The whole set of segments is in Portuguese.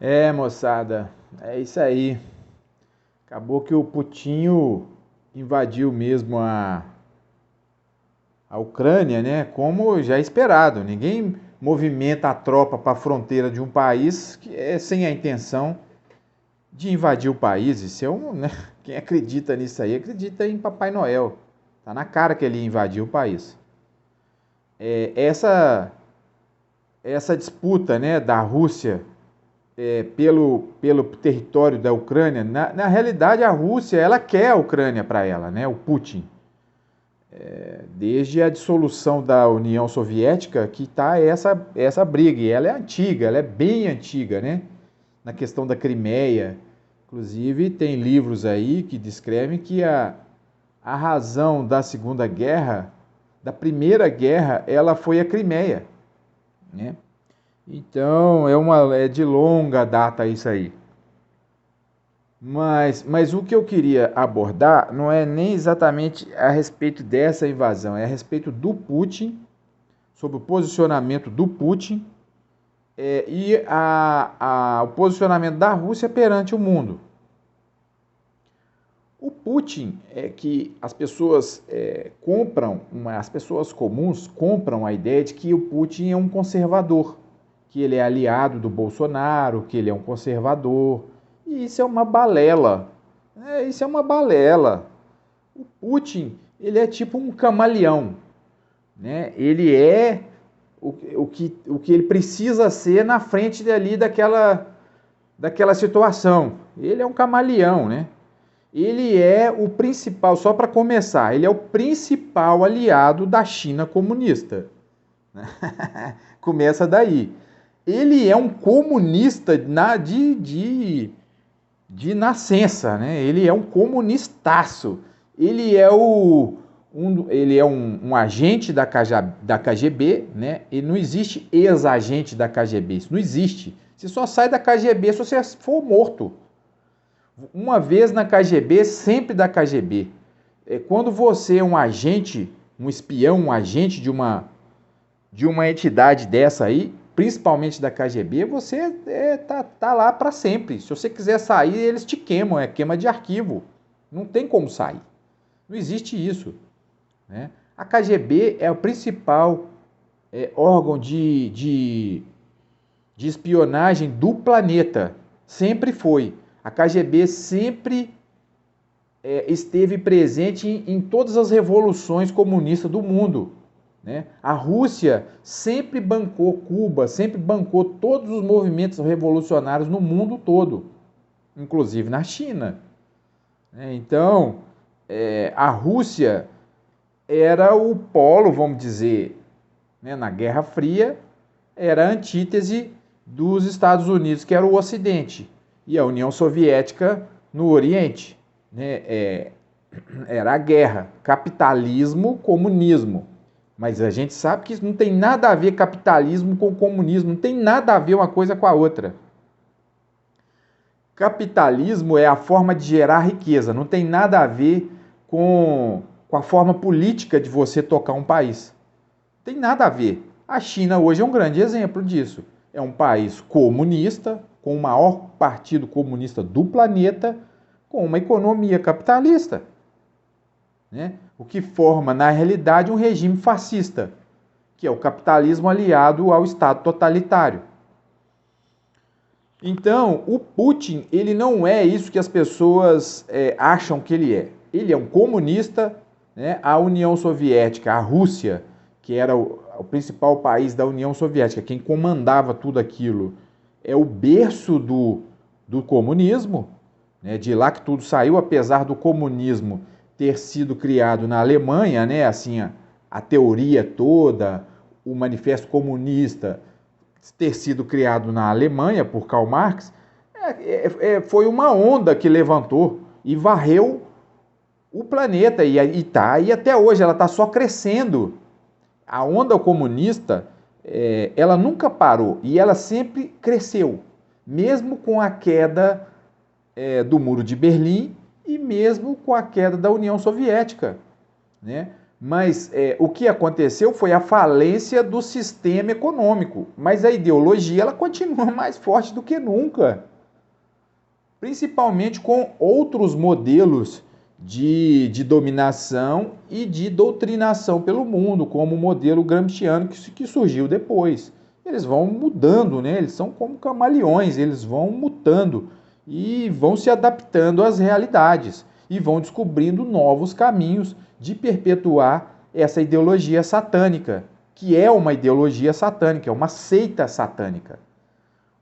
É, moçada, é isso aí. Acabou que o Putinho invadiu mesmo a Ucrânia, né? Como já esperado. Ninguém movimenta a tropa para a fronteira de um país que é sem a intenção de invadir o país. Isso é um, né? Quem acredita nisso aí acredita em Papai Noel. Tá na cara que ele invadiu o país. É, essa disputa, né, da Rússia pelo território da Ucrânia, na realidade a Rússia ela quer a Ucrânia para ela, né? O Putin. Desde a dissolução da União Soviética que está essa briga, e ela é antiga, ela é bem antiga, né? Na questão da Crimeia. Inclusive tem livros aí que descrevem que a razão da Segunda Guerra, da Primeira Guerra, ela foi a Crimeia, né? Então é de longa data isso aí. Mas o que eu queria abordar não é nem exatamente a respeito dessa invasão, é a respeito do Putin, sobre o posicionamento do Putin o posicionamento da Rússia perante o mundo. O Putin é que as pessoas as pessoas comuns compram a ideia de que o Putin é um conservador, que ele é aliado do Bolsonaro, que ele é um conservador. E isso é uma balela. Isso é uma balela. O Putin, ele é tipo um camaleão, né? Ele é o que ele precisa ser na frente ali daquela situação. Ele é um camaleão, né? Ele é o principal, só para começar, ele é o principal aliado da China comunista. Começa daí. Ele é um comunista de nascença, né? Ele é um comunistaço. Ele é um agente da KGB, né? E não existe ex-agente da KGB, isso não existe. Você só sai da KGB se você for morto. Uma vez na KGB, sempre da KGB. Quando você é um agente, um espião, um agente de uma entidade dessa aí, principalmente da KGB, você tá lá para sempre. Se você quiser sair, eles te queimam, é queima de arquivo. Não tem como sair. Não existe isso, né? A KGB é o principal órgão de espionagem do planeta. Sempre foi. A KGB sempre esteve presente em todas as revoluções comunistas do mundo, né? A Rússia sempre bancou Cuba, sempre bancou todos os movimentos revolucionários no mundo todo, inclusive na China, né? Então, a Rússia era o polo, vamos dizer, né, na Guerra Fria, era a antítese dos Estados Unidos, que era o Ocidente, e a União Soviética no Oriente, né? Era a guerra, capitalismo, comunismo. Mas a gente sabe que isso não tem nada a ver capitalismo com comunismo, não tem nada a ver uma coisa com a outra. Capitalismo é a forma de gerar riqueza, não tem nada a ver com a forma política de você tocar um país. Não tem nada a ver. A China hoje é um grande exemplo disso. É um país comunista, com o maior partido comunista do planeta, com uma economia capitalista, né? O que forma, na realidade, um regime fascista, que é o capitalismo aliado ao Estado totalitário. Então, o Putin, ele não é isso que as pessoas acham que ele é. Ele é um comunista, né? A União Soviética, a Rússia, que era o principal país da União Soviética, quem comandava tudo aquilo, é o berço do comunismo, né? De lá que tudo saiu, apesar do comunismo ter sido criado na Alemanha, né? Assim, a teoria toda, o Manifesto Comunista ter sido criado na Alemanha por Karl Marx, foi uma onda que levantou e varreu o planeta e até hoje ela está só crescendo. A onda comunista ela nunca parou e ela sempre cresceu, mesmo com a queda do Muro de Berlim e mesmo com a queda da União Soviética, né? Mas o que aconteceu foi a falência do sistema econômico. Mas a ideologia ela continua mais forte do que nunca. Principalmente com outros modelos de dominação e de doutrinação pelo mundo, como o modelo gramsciano que surgiu depois. Eles vão mudando, né? Eles são como camaleões, eles vão mutando e vão se adaptando às realidades e vão descobrindo novos caminhos de perpetuar essa ideologia satânica, que é uma ideologia satânica, é uma seita satânica.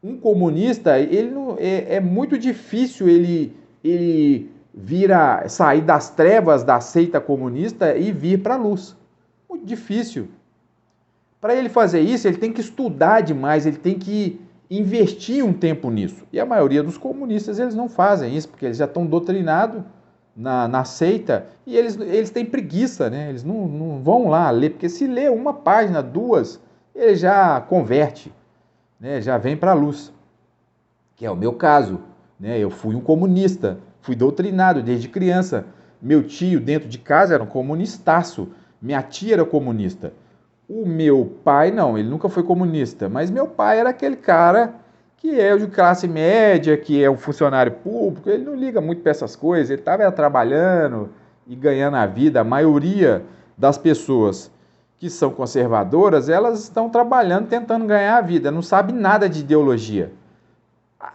Um comunista, ele não, é muito difícil ele sair das trevas da seita comunista e vir para a luz. Muito difícil. Para ele fazer isso, ele tem que estudar demais, ele tem que investir um tempo nisso. E a maioria dos comunistas, eles não fazem isso, porque eles já estão doutrinados na seita e eles têm preguiça, né? Eles não vão lá ler, porque se ler uma página, duas, ele já converte, né? Já vem para a luz, que é o meu caso, né? Eu fui um comunista, fui doutrinado desde criança. Meu tio dentro de casa era um comunistaço, minha tia era comunista. O meu pai não, ele nunca foi comunista, mas meu pai era aquele cara que é de classe média, que é um funcionário público, ele não liga muito para essas coisas, ele estava trabalhando e ganhando a vida. A maioria das pessoas que são conservadoras, elas estão trabalhando, tentando ganhar a vida, não sabe nada de ideologia.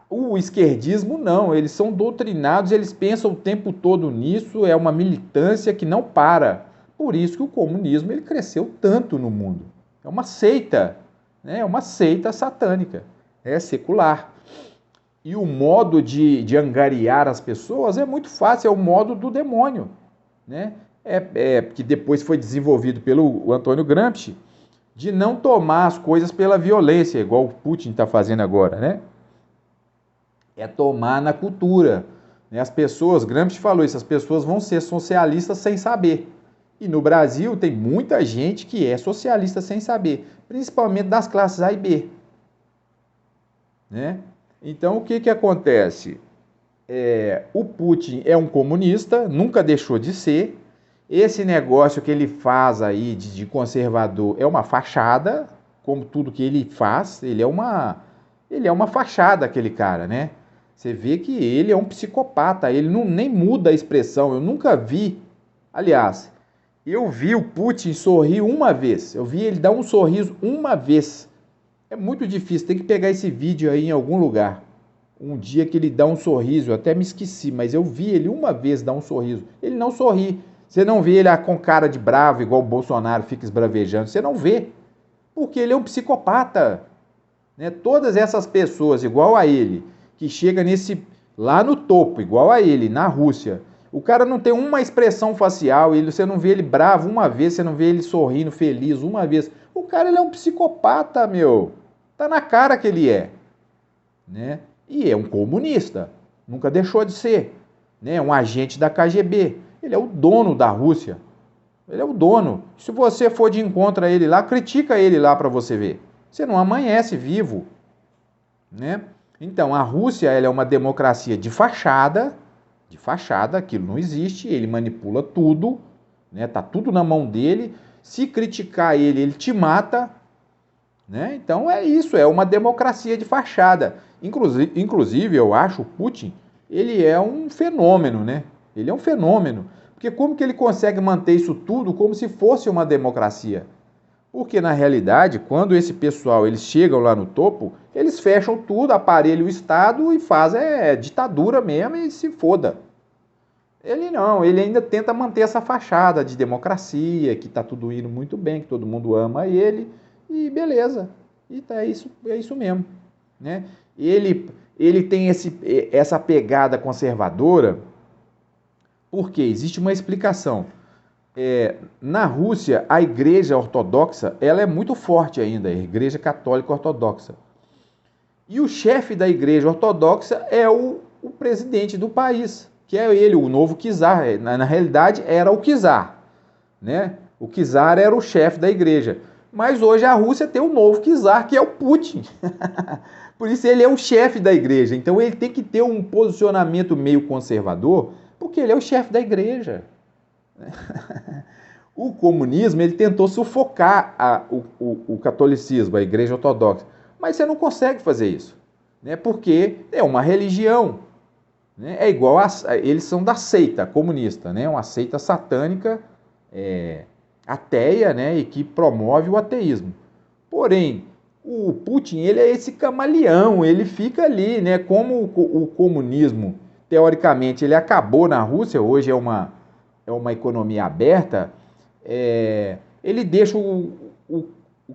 O esquerdismo não, eles são doutrinados, eles pensam o tempo todo nisso, é uma militância que não para. Por isso que o comunismo ele cresceu tanto no mundo. É uma seita, né? É uma seita satânica, é secular. E o modo de angariar as pessoas é muito fácil, é o modo do demônio, né? Que depois foi desenvolvido pelo Antônio Gramsci, de não tomar as coisas pela violência, igual o Putin está fazendo agora, né? É tomar na cultura. As pessoas, Gramsci falou isso, as pessoas vão ser socialistas sem saber. E no Brasil tem muita gente que é socialista sem saber, principalmente das classes A e B. Né? Então o que acontece? O Putin é um comunista, nunca deixou de ser. Esse negócio que ele faz aí de conservador é uma fachada, como tudo que ele faz, ele é uma fachada, aquele cara, né? Você vê que ele é um psicopata, ele nem muda a expressão. Eu nunca vi, aliás, eu vi o Putin sorrir uma vez, eu vi ele dar um sorriso uma vez. É muito difícil, tem que pegar esse vídeo aí em algum lugar. Um dia que ele dá um sorriso, eu até me esqueci, mas eu vi ele uma vez dar um sorriso. Ele não sorri. Você não vê ele com cara de bravo, igual o Bolsonaro fica esbravejando. Você não vê, porque ele é um psicopata. Né? Todas essas pessoas, igual a ele, que chega lá no topo, igual a ele, na Rússia, o cara não tem uma expressão facial, você não vê ele bravo uma vez, você não vê ele sorrindo, feliz uma vez. O cara ele é um psicopata, meu. Tá na cara que ele é. Né? E é um comunista, nunca deixou de ser. Né? Um agente da KGB. Ele é o dono da Rússia. Ele é o dono. Se você for de encontro a ele lá, critica ele lá para você ver. Você não amanhece vivo. Né? Então, a Rússia ela é uma democracia de fachada, aquilo não existe, ele manipula tudo, né? Tá tudo na mão dele. Se criticar ele, ele te mata. Né? Então é isso, é uma democracia de fachada. Inclusive, eu acho o Putin, ele é um fenômeno, né? Ele é um fenômeno. Porque como que ele consegue manter isso tudo como se fosse uma democracia? Porque, na realidade, quando esse pessoal eles chegam lá no topo, eles fecham tudo, aparelham o Estado e fazem ditadura mesmo e se foda. Ele não, ele ainda tenta manter essa fachada de democracia, que está tudo indo muito bem, que todo mundo ama ele, e beleza. E é isso mesmo. Né? Ele tem essa pegada conservadora, porque existe uma explicação. Na Rússia, a igreja ortodoxa ela é muito forte ainda, a igreja católica ortodoxa. E o chefe da igreja ortodoxa é o presidente do país, que é ele, o novo czar. Na realidade, era o czar. Né? O czar era o chefe da igreja. Mas hoje a Rússia tem um novo czar, que é o Putin. Por isso ele é o chefe da igreja. Então ele tem que ter um posicionamento meio conservador, porque ele é o chefe da igreja. O comunismo ele tentou sufocar o catolicismo, a Igreja Ortodoxa, mas você não consegue fazer isso, né? Porque é uma religião, né? É igual eles são da seita comunista, né? Uma seita satânica, ateia, né? E que promove o ateísmo. Porém, o Putin ele é esse camaleão, ele fica ali, né? Como o comunismo teoricamente ele acabou na Rússia, hoje é uma economia aberta. Ele deixa o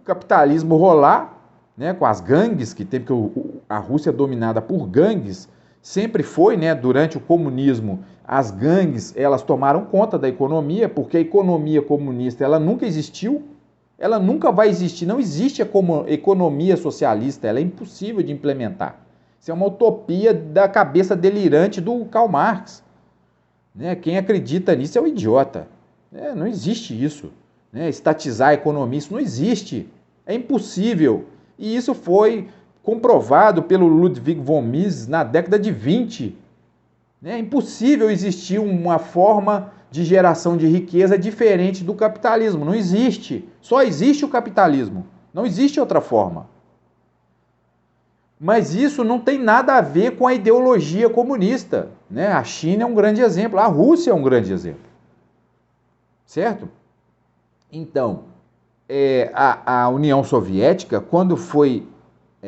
capitalismo rolar, né, com as gangues que tem, porque a Rússia é dominada por gangues, sempre foi, né, durante o comunismo, as gangues elas tomaram conta da economia, porque a economia comunista ela nunca existiu, ela nunca vai existir, não existe a economia socialista, ela é impossível de implementar. Isso é uma utopia da cabeça delirante do Karl Marx, né? Quem acredita nisso é um idiota. Não existe isso, né? Estatizar a economia, isso não existe, é impossível. E isso foi comprovado pelo Ludwig von Mises na década de 20. É impossível existir uma forma de geração de riqueza diferente do capitalismo, não existe. Só existe o capitalismo, não existe outra forma. Mas isso não tem nada a ver com a ideologia comunista, né? A China é um grande exemplo, a Rússia é um grande exemplo. Certo? Então, a União Soviética, quando foi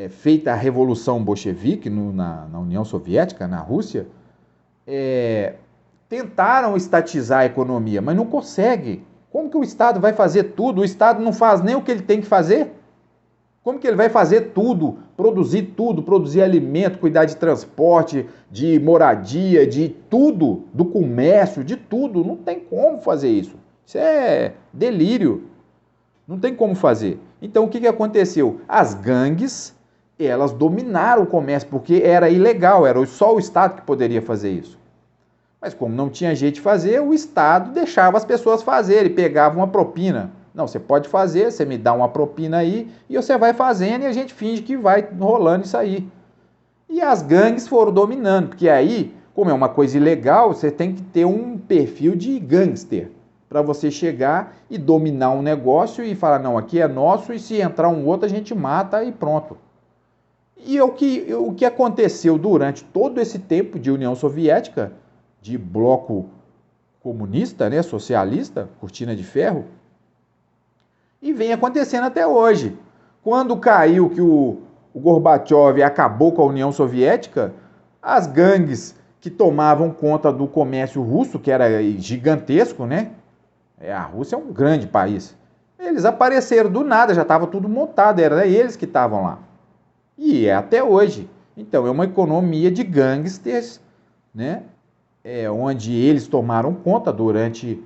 feita a Revolução Bolchevique na União Soviética, na Rússia, tentaram estatizar a economia, mas não consegue. Como que o Estado vai fazer tudo? O Estado não faz nem o que ele tem que fazer? Como que ele vai fazer tudo, produzir alimento, cuidar de transporte, de moradia, de tudo, do comércio, de tudo? Não tem como fazer isso. Isso é delírio. Não tem como fazer. Então, o que aconteceu? As gangues, elas dominaram o comércio, porque era ilegal, era só o Estado que poderia fazer isso. Mas como não tinha jeito de fazer, o Estado deixava as pessoas fazerem, pegava uma propina. Não, você pode fazer, você me dá uma propina aí, e você vai fazendo e a gente finge que vai rolando isso aí. E as gangues foram dominando, porque aí, como é uma coisa ilegal, você tem que ter um perfil de gangster, para você chegar e dominar um negócio e falar, não, aqui é nosso, e se entrar um outro a gente mata e pronto. E o que aconteceu durante todo esse tempo de União Soviética, de bloco comunista, né, socialista, cortina de ferro, e vem acontecendo até hoje. Quando caiu que o Gorbachev acabou com a União Soviética, as gangues que tomavam conta do comércio russo, que era gigantesco, né? A Rússia é um grande país. Eles apareceram do nada, já estava tudo montado, era eles que estavam lá. E é até hoje. Então, é uma economia de gangsters, né? Onde eles tomaram conta durante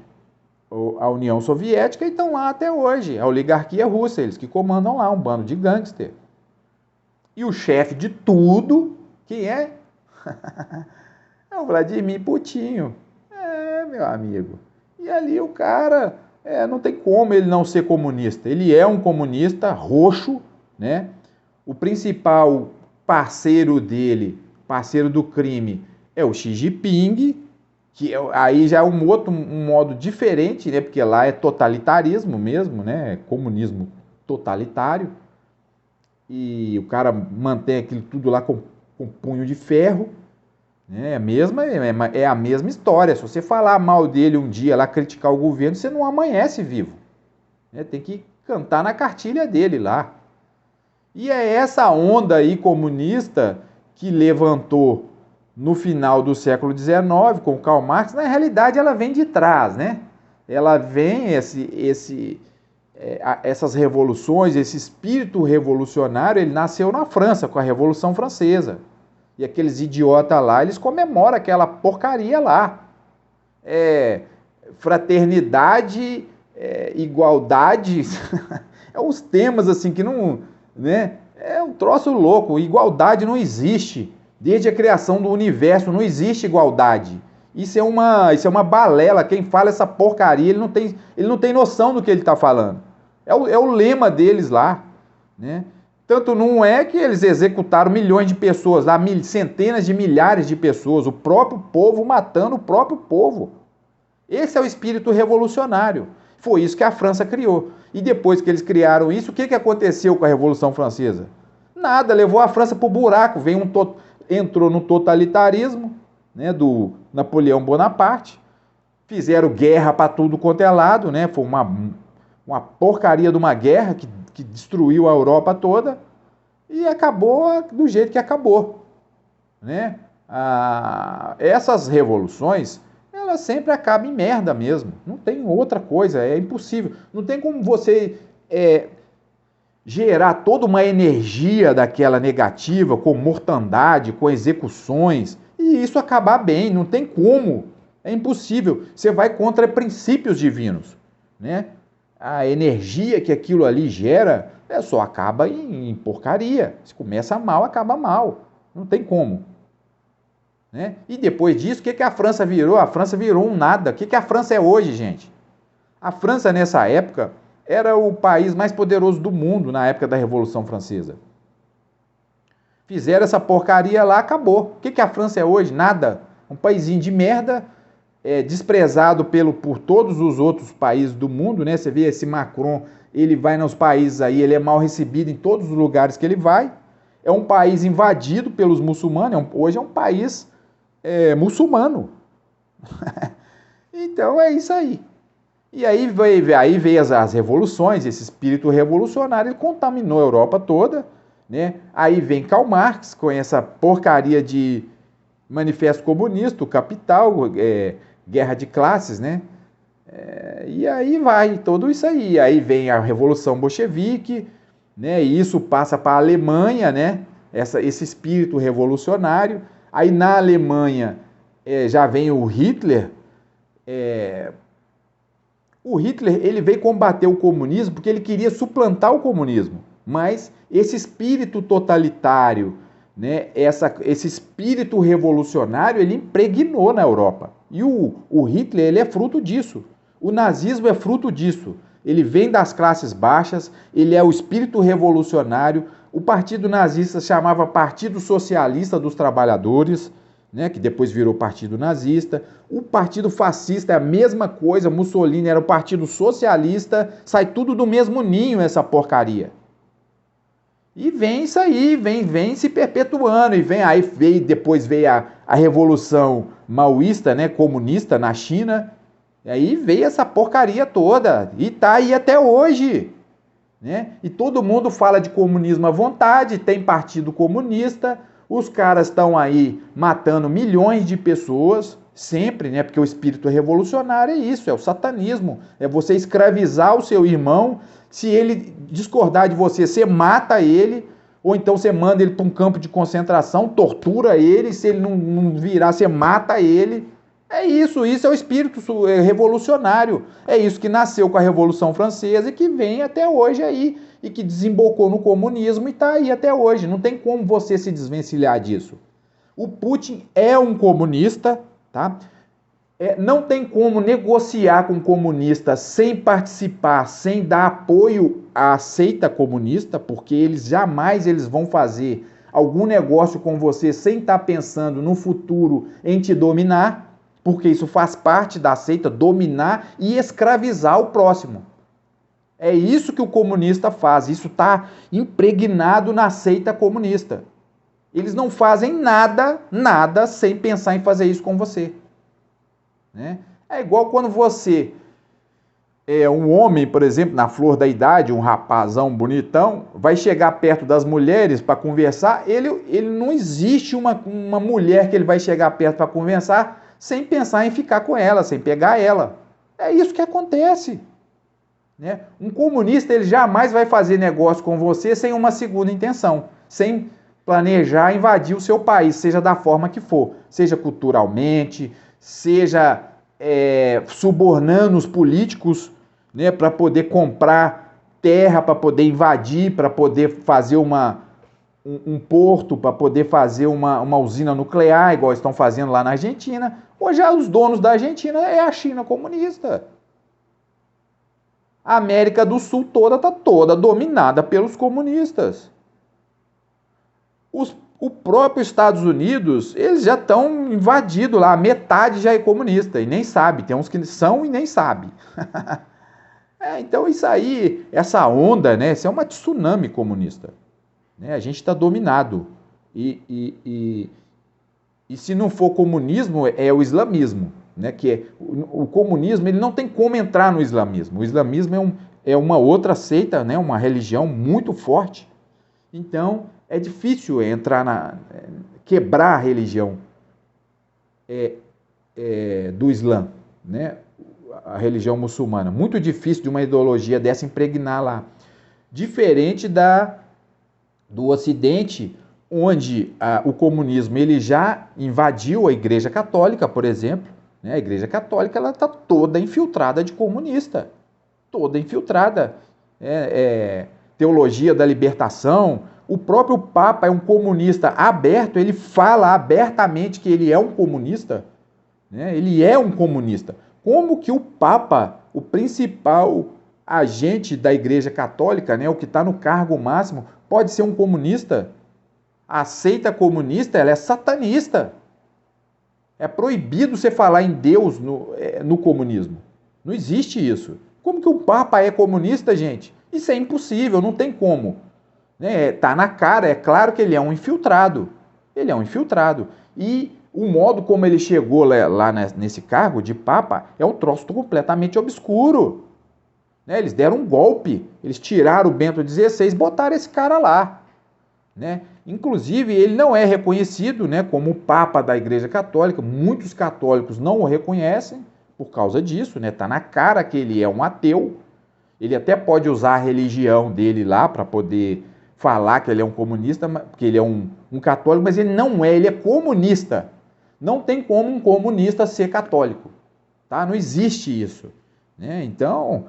a União Soviética e estão lá até hoje. A oligarquia russa, eles que comandam lá, um bando de gangster. E o chefe de tudo, quem é? É o Vladimir Putin. Meu amigo. E ali o cara, não tem como ele não ser comunista. Ele é um comunista roxo, né? O principal parceiro dele, parceiro do crime, é o Xi Jinping, que aí já é um modo diferente, né? Porque lá é totalitarismo mesmo, né? Comunismo totalitário. E o cara mantém aquilo tudo lá com punho de ferro. É a mesma história. Se você falar mal dele um dia, lá criticar o governo, você não amanhece vivo. Tem que cantar na cartilha dele lá. E é essa onda aí comunista que levantou no final do século XIX, com Karl Marx. Na realidade, ela vem de trás, né? Ela vem, essas revoluções, esse espírito revolucionário, ele nasceu na França, com a Revolução Francesa. E aqueles idiotas lá, eles comemoram aquela porcaria lá. Fraternidade, igualdade, é uns temas assim que não... né? É um troço louco, igualdade não existe. Desde a criação do universo não existe igualdade. Isso é uma balela. Quem fala essa porcaria, ele não tem noção do que ele está falando. É o lema deles lá, né? Tanto não é que eles executaram milhões de pessoas, lá, centenas de milhares de pessoas, o próprio povo matando o próprio povo. Esse é o espírito revolucionário. Foi isso que a França criou. E depois que eles criaram isso, o que aconteceu com a Revolução Francesa? Nada, levou a França para o buraco, entrou no totalitarismo, né, do Napoleão Bonaparte, fizeram guerra para tudo quanto é lado, né, foi uma porcaria de uma guerra que destruiu a Europa toda e acabou do jeito que acabou, né? Essas revoluções, elas sempre acabam em merda mesmo, não tem outra coisa, é impossível, não tem como você gerar toda uma energia daquela negativa, com mortandade, com execuções, e isso acabar bem, não tem como, é impossível, você vai contra princípios divinos, né? A energia que aquilo ali gera só acaba em porcaria, se começa mal, acaba mal, não tem como. Né? E depois disso, o que a França virou? A França virou um nada. O que a França é hoje, gente? A França, nessa época, era o país mais poderoso do mundo, na época da Revolução Francesa. Fizeram essa porcaria lá, acabou. O que a França é hoje? Nada. Um paísinho de merda, desprezado por todos os outros países do mundo, né? Você vê esse Macron, ele vai nos países aí, ele é mal recebido em todos os lugares que ele vai. É um país invadido pelos muçulmanos, hoje é um país muçulmano. Então é isso aí. E aí veio as revoluções, esse espírito revolucionário, ele contaminou a Europa toda, né? Aí vem Karl Marx com essa porcaria de Manifesto Comunista, o Capital, Guerra de Classes, né? E aí vai tudo isso aí. Aí vem a Revolução Bolchevique, né? E isso passa para a Alemanha, né? Esse espírito revolucionário. Aí na Alemanha já vem o Hitler. O Hitler, ele veio combater o comunismo porque ele queria suplantar o comunismo. Mas esse espírito totalitário, né, esse espírito revolucionário, ele impregnou na Europa. E o Hitler, ele é fruto disso. O nazismo é fruto disso. Ele vem das classes baixas, ele é o espírito revolucionário. O partido nazista chamava Partido Socialista dos Trabalhadores, né, que depois virou Partido Nazista. O Partido Fascista é a mesma coisa, Mussolini era o Partido Socialista, sai tudo do mesmo ninho essa porcaria. E vem isso aí, vem se perpetuando, depois veio a Revolução Maoísta, né, comunista na China, e aí veio essa porcaria toda, e tá aí até hoje. Né? E todo mundo fala de comunismo à vontade, tem partido comunista, os caras estão aí matando milhões de pessoas, sempre, né? Porque o espírito revolucionário é isso, é o satanismo, é você escravizar o seu irmão, se ele discordar de você, você mata ele, ou então você manda ele para um campo de concentração, tortura ele, se ele não virar, você mata ele. É isso é o espírito revolucionário. É isso que nasceu com a Revolução Francesa e que vem até hoje aí, e que desembocou no comunismo e está aí até hoje. Não tem como você se desvencilhar disso. O Putin é um comunista, tá? Não tem como negociar com comunista sem participar, sem dar apoio à seita comunista, porque eles jamais vão fazer algum negócio com você sem estar pensando no futuro em te dominar, porque isso faz parte da seita, dominar e escravizar o próximo. É isso que o comunista faz, isso está impregnado na seita comunista. Eles não fazem nada sem pensar em fazer isso com você. Né? É igual quando você é um homem, por exemplo, na flor da idade, um rapazão bonitão, vai chegar perto das mulheres para conversar, ele não existe uma mulher que ele vai chegar perto para conversar sem pensar em ficar com ela, sem pegar ela. É isso que acontece. Né? Um comunista, ele jamais vai fazer negócio com você sem uma segunda intenção, sem planejar invadir o seu país, seja da forma que for, seja culturalmente, seja subornando os políticos, né, para poder comprar terra, para poder invadir, para poder fazer um porto, para poder fazer uma usina nuclear, igual estão fazendo lá na Argentina. Hoje os donos da Argentina é a China comunista. A América do Sul toda está toda dominada pelos comunistas. O próprio Estados Unidos, eles já estão invadidos lá, a metade já é comunista e nem sabe, tem uns que são e nem sabe. Então isso aí, essa onda, né? Isso é uma tsunami comunista. Né? A gente está dominado. E se não for comunismo, é o islamismo. Né? Que é, o comunismo ele não tem como entrar no islamismo. O islamismo é uma outra seita, né? Uma religião muito forte. Então é difícil quebrar a religião do Islã, né? A religião muçulmana. Muito difícil de uma ideologia dessa impregnar lá. Diferente do Ocidente, onde o comunismo ele já invadiu a Igreja Católica, por exemplo. Né? A Igreja Católica está toda infiltrada de comunista. Toda infiltrada. Teologia da libertação. O próprio Papa é um comunista aberto, ele fala abertamente que ele é um comunista. Né? Ele é um comunista. Como que o Papa, o principal agente da Igreja Católica, né, o que está no cargo máximo, pode ser um comunista? A seita comunista ela é satanista. É proibido você falar em Deus no comunismo. Não existe isso. Como que o Papa é comunista, gente? Isso é impossível, não tem como. Tá na cara, é claro que ele é um infiltrado. Ele é um infiltrado. E o modo como ele chegou lá nesse cargo de Papa é um troço completamente obscuro. Né? Eles deram um golpe, eles tiraram o Bento XVI e botaram esse cara lá. Né? Inclusive, ele não é reconhecido, né, como o Papa da Igreja Católica. Muitos católicos não o reconhecem por causa disso. Né? Tá na cara que ele é um ateu. Ele até pode usar a religião dele lá para poder falar que ele é um comunista, porque ele é um católico, mas ele não é, ele é comunista. Não tem como um comunista ser católico. Tá? Não existe isso. Né? Então,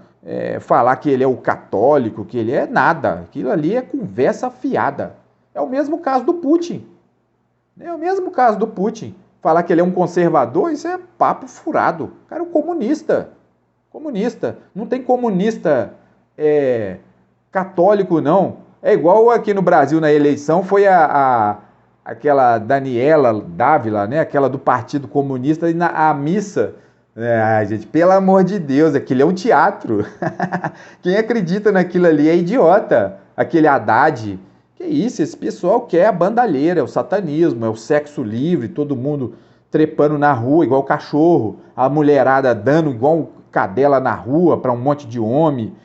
falar que ele é o católico, que ele é nada. Aquilo ali é conversa fiada. É o mesmo caso do Putin. É o mesmo caso do Putin. Falar que ele é um conservador, isso é papo furado. O cara é um comunista. Comunista. Não tem comunista católico, não. É igual aqui no Brasil, na eleição, foi aquela Daniela Dávila, né? Aquela do Partido Comunista, e a missa. Gente, pelo amor de Deus, aquilo é um teatro. Quem acredita naquilo ali é idiota. Aquele Haddad. Que isso, esse pessoal quer a bandalheira, é o satanismo, é o sexo livre, todo mundo trepando na rua igual cachorro, a mulherada dando igual cadela na rua para um monte de homem.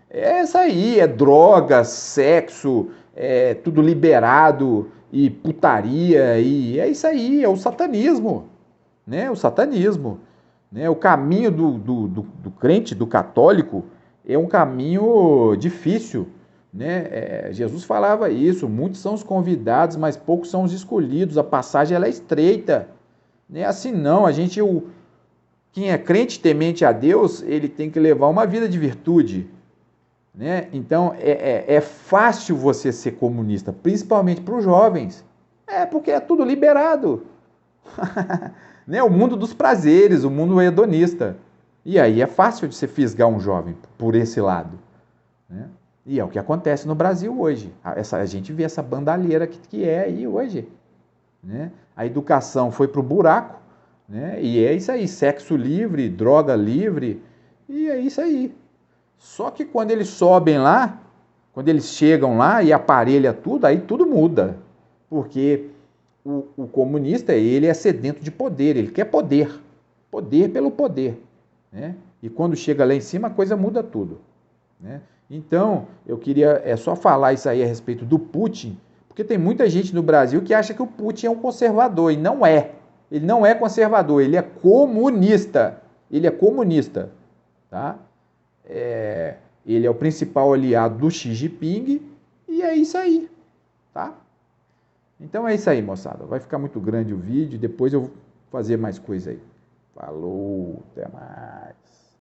É isso aí, é droga, sexo, tudo liberado e putaria, e é isso aí, é o satanismo, né? O satanismo. Né? O caminho do crente, do católico, é um caminho difícil. Né? Jesus falava isso, muitos são os convidados, mas poucos são os escolhidos, a passagem ela é estreita. Não é assim não, quem é crente temente a Deus, ele tem que levar uma vida de virtude. Né? Então, é fácil você ser comunista, principalmente para os jovens. Porque é tudo liberado. Né? O mundo dos prazeres, o mundo hedonista. E aí é fácil de você fisgar um jovem por esse lado. Né? E é o que acontece no Brasil hoje. A gente vê essa bandalheira que é aí hoje. Né? A educação foi para o buraco. Né? E é isso aí, sexo livre, droga livre. E é isso aí. Só que quando eles sobem lá, quando eles chegam lá e aparelha tudo, aí tudo muda. Porque o comunista, ele é sedento de poder, ele quer poder. Poder pelo poder. Né? E quando chega lá em cima, a coisa muda tudo. Né? Então, eu queria só falar isso aí a respeito do Putin, porque tem muita gente no Brasil que acha que o Putin é um conservador, e não é. Ele não é conservador, ele é comunista. Ele é comunista. Tá? Ele é o principal aliado do Xi Jinping e é isso aí, tá? Então é isso aí, moçada. Vai ficar muito grande o vídeo, depois eu vou fazer mais coisa aí. Falou, até mais.